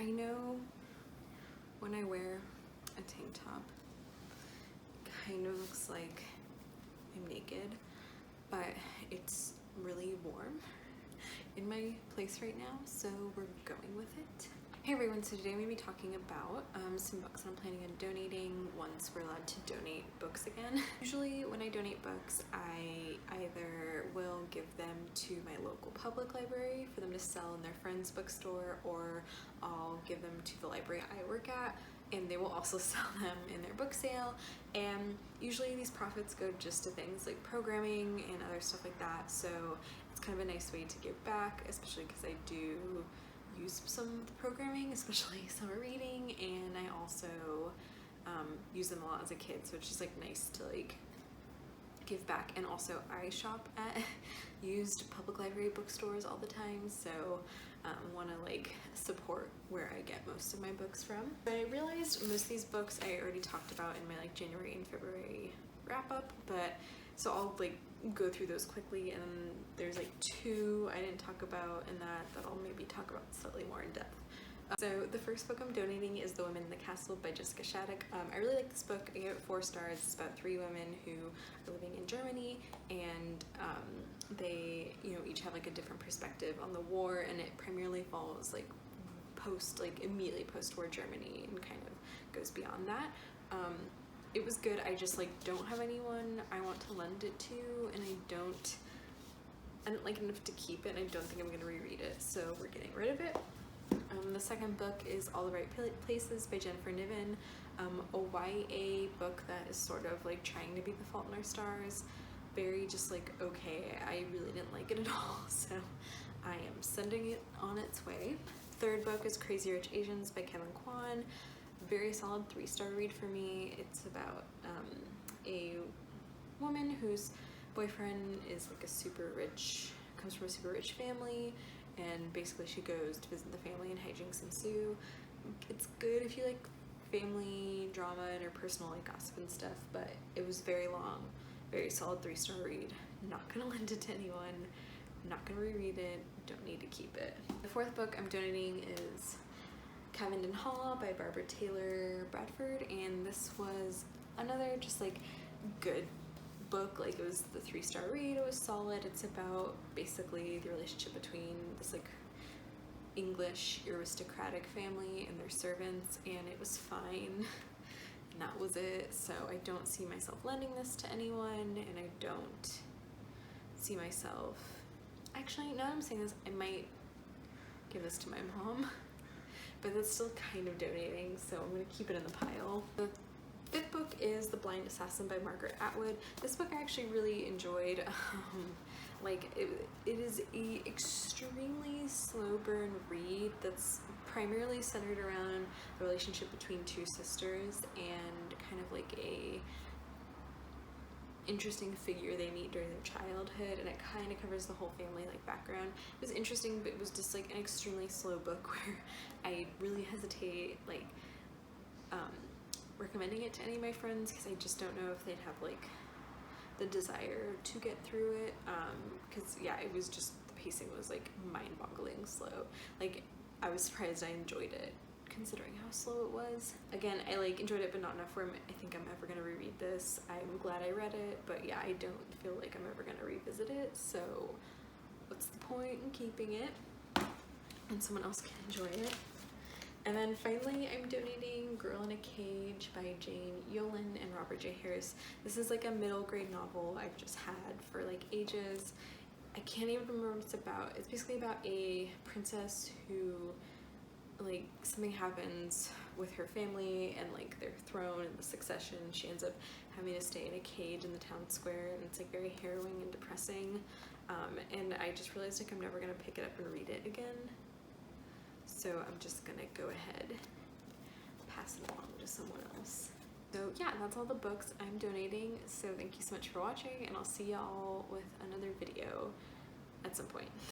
I know when I wear a tank top, it kind of looks like I'm naked, but it's really warm in my place right now, so we're going with it. Hey everyone, so today I'm going to be talking about some books that I'm planning on donating once we're allowed to donate books again. Usually when I donate books, I either will give them to my local public library for them to sell in their friend's bookstore, or I'll give them to the library I work at and they will also sell them in their book sale. And usually these profits go just to things like programming and other stuff like that, so it's kind of a nice way to give back, especially because I do use some of the programming, especially summer reading, and I also use them a lot as a kid, so it's just like nice to like give back. And also I shop at used public library bookstores all the time, so want to like support where I get most of my books from. But I realized most of these books I already talked about in my like January and February wrap up, but so I'll like go through those quickly, and there's like two I didn't talk about in that I'll maybe talk about slightly more in depth. So the first book I'm donating is The Women in the Castle by Jessica Shattuck. I really like this book. I gave it 4 stars. It's about 3 women who are living in Germany, and they, you know, each have like a different perspective on the war, and it primarily follows like immediately post-war Germany and kind of goes beyond that. It was good. I just like don't have anyone I want to lend it to, and I don't like enough to keep it, and I don't think I'm gonna reread it, so we're getting rid of it. The second book is All the Right Places by Jennifer Niven, a YA book that is sort of like trying to be The Fault in Our Stars. Very just like okay, I really didn't like it at all, so I am sending it on its way. Third book is Crazy Rich Asians by Kwan. Very solid 3-star read for me. It's about a woman whose boyfriend is like comes from a super rich family, and basically she goes to visit the family and hijinks ensue. It's good if you like family drama and or personal like gossip and stuff, but it was very long, very solid 3-star read. Not gonna lend it to anyone, not gonna reread it, don't need to keep it. The fourth book I'm donating is Cavendon Halle by Barbara Taylor Bradford, and this was another just like good book. Like it was the 3-star read, it was solid. It's about basically the relationship between this like English aristocratic family and their servants, and it was fine, and that was it. So I don't see myself lending this to anyone, and I don't see myself, actually now that I'm saying this, I might give this to my mom, but that's still kind of donating, so I'm going to keep it in the pile. The fifth book is The Blind Assassin by Margaret Atwood. This book I actually really enjoyed. Like it is a extremely slow burn read that's primarily centered around the relationship between 2 sisters and kind of like a interesting figure they meet during their childhood, and it kind of covers the whole family like background. It was interesting, but it was just like an extremely slow book where I really hesitate like recommending it to any of my friends, because I just don't know if they'd have like the desire to get through it, because yeah, it was just, the pacing was like mind-boggling slow. Like I was surprised I enjoyed it considering how slow it was. Again, I like enjoyed it, but not enough where I think I'm ever gonna reread this. I'm glad I read it, but yeah, I don't feel like I'm ever gonna revisit it, so what's the point in keeping it and someone else can enjoy it? And then finally I'm donating Girl in a Cage by Jane Yolen and Robert J. Harris. This is like a middle grade novel I've just had for like ages. I can't even remember what it's about. It's basically about a princess who, like, something happens with her family and like their throne and the succession. She ends up having to stay in a cage in the town square, and it's like very harrowing and depressing. And I just realized like I'm never gonna pick it up and read it again. So I'm just gonna go ahead, pass it along to someone else. So yeah, that's all the books I'm donating. So thank you so much for watching, and I'll see y'all with another video at some point.